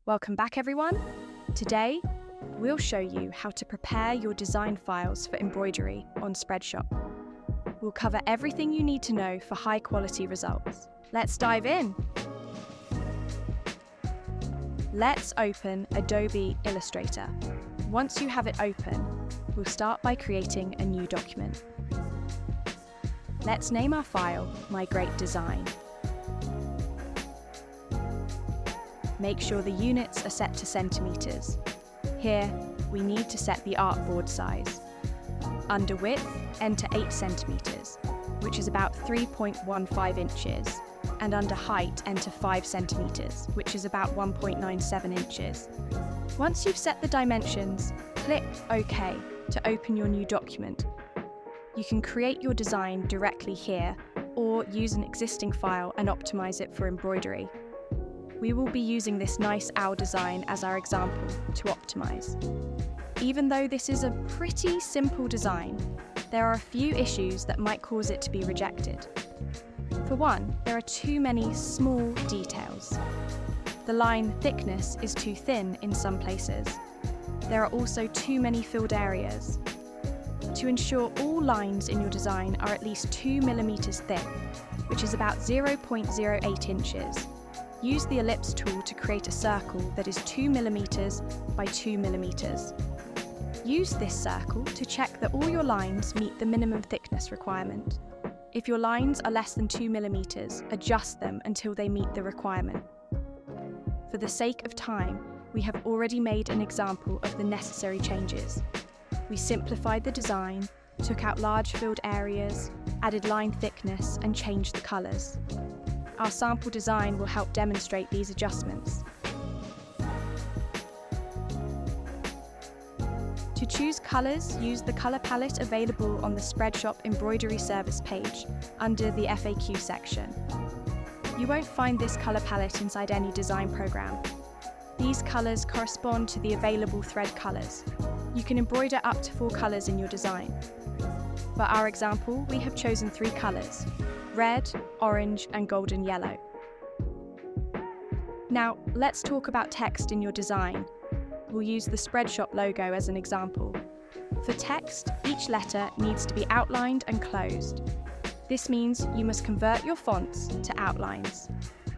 Welcome back, everyone. Today, we'll show you how to prepare your design files for embroidery on Spreadshop. We'll cover everything you need to know for high-quality results. Let's dive in. Let's open Adobe Illustrator. Once you have it open, we'll start by creating a new document. Let's name our file My Great Design. Make sure the units are set to centimeters. Here, we need to set the artboard size. Under width, enter 8 centimeters, which is about 3.15 inches, and under height, enter 5 centimeters, which is about 1.97 inches. Once you've set the dimensions, click OK to open your new document. You can create your design directly here, or use an existing file and optimize it for embroidery. We will be using this nice owl design as our example to optimize. Even though this is a pretty simple design, there are a few issues that might cause it to be rejected. For one, there are too many small details. The line thickness is too thin in some places. There are also too many filled areas. To ensure all lines in your design are at least 2 millimeters thick, which is about 0.08 inches, use the ellipse tool to create a circle that is 2 millimeters by 2 millimeters. Use this circle to check that all your lines meet the minimum thickness requirement. If your lines are less than 2 millimeters, adjust them until they meet the requirement. For the sake of time, we have already made an example of the necessary changes. We simplified the design, took out large filled areas, added line thickness, and changed the colors. Our sample design will help demonstrate these adjustments. To choose colors, use the color palette available on the Spreadshop embroidery service page under the FAQ section. You won't find this color palette inside any design program. These colors correspond to the available thread colors. You can embroider up to 4 colors in your design. For our example, we have chosen 3 colors: red, orange, and golden yellow. Now, let's talk about text in your design. We'll use the Spreadshop logo as an example. For text, each letter needs to be outlined and closed. This means you must convert your fonts to outlines,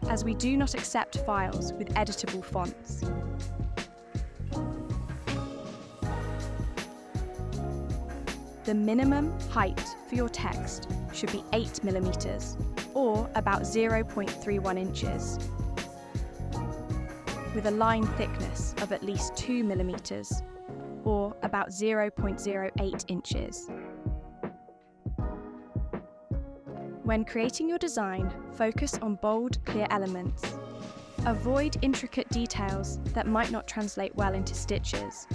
as we do not accept files with editable fonts. The minimum height for your text should be 8 millimeters, or about 0.31 inches, with a line thickness of at least 2 millimeters, or about 0.08 inches. When creating your design, focus on bold, clear elements. Avoid intricate details that might not translate well into stitches.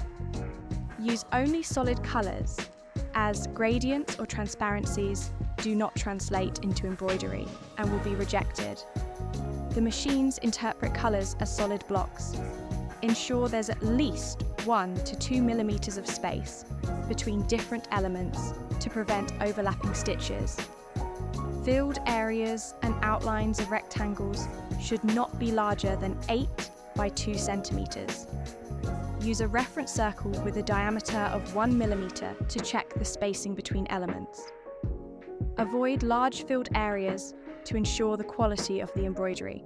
Use only solid colors, as gradients or transparencies do not translate into embroidery and will be rejected. The machines interpret colors as solid blocks. Ensure there's at least 1 to 2 millimeters of space between different elements to prevent overlapping stitches. Filled areas and outlines of rectangles should not be larger than 8 by 2 centimeters. Use a reference circle with a diameter of 1 millimeter to check the spacing between elements. Avoid large filled areas to ensure the quality of the embroidery.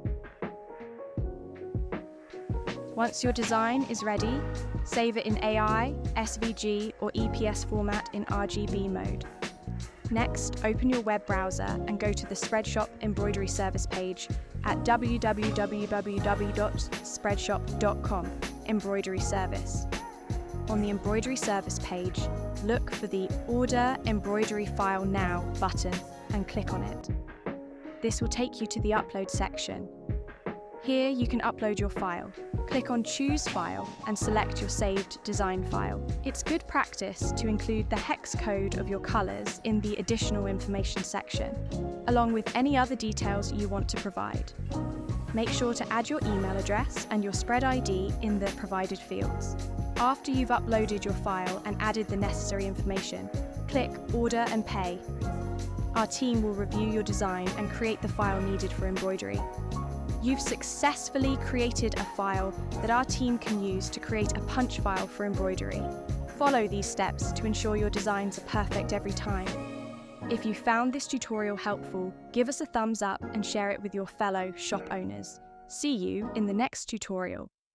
Once your design is ready, save it in AI, SVG, or EPS format in RGB mode. Next, open your web browser and go to the Spreadshop embroidery service page at www.spreadshop.com embroidery service. On the embroidery service page, look for the Order Embroidery File Now button and click on it. This will take you to the upload section. Here you can upload your file. Click on Choose File and select your saved design file. It's good practice to include the hex code of your colors in the additional information section, along with any other details you want to provide. Make sure to add your email address and your spread ID in the provided fields. After you've uploaded your file and added the necessary information, click Order and Pay. Our team will review your design and create the file needed for embroidery. You've successfully created a file that our team can use to create a punch file for embroidery. Follow these steps to ensure your designs are perfect every time. If you found this tutorial helpful, give us a thumbs up and share it with your fellow shop owners. See you in the next tutorial.